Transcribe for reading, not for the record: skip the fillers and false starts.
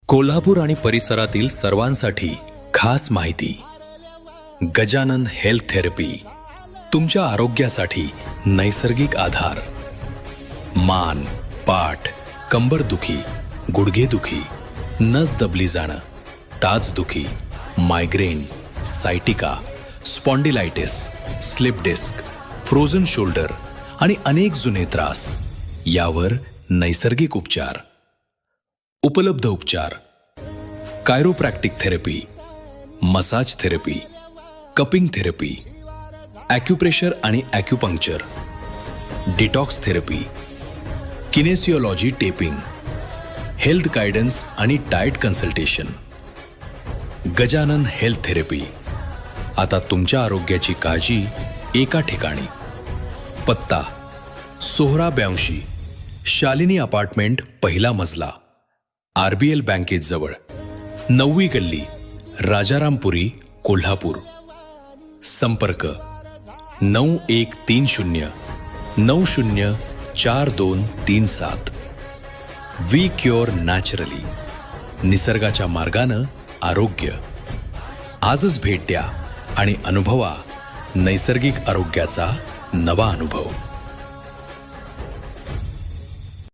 कोल्हापूर आणि परिसरातील सर्वांसाठी खास माहिती. गजानन हेल्थ थेरपी, तुमच्या आरोग्यासाठी नैसर्गिक आधार. मान, पाठ, कंबरदुखी, गुडघेदुखी, नस दबली जाणं, टाचदुखी, migraine, sciatica, spondylitis, slip disc, frozen shoulder आणि अनेक जुने त्रास यावर नैसर्गिक उपचार. उपलब्ध उपचार: chiropractic therapy, massage therapy, cupping therapy, acupressure आणि acupuncture, detox therapy, kinesiology taping, health guidance आणि diet consultation. Gajanan health therapy. आता तुमच्या आरोग्याची काळजी एका ठिकाणी. पत्ता: सोहरा 82, शालिनी अपार्टमेंट, पहिला मजला, RBL बँकेजवळ, 9वी गल्ली, राजारामपुरी, कोल्हापूर. संपर्क: 9130 904237. We cure naturally. निसर्गाच्या मार्गानं आरोग्य. आजच भेट द्या आणि अनुभवा नैसर्गिक आरोग्याचा नवा अनुभव.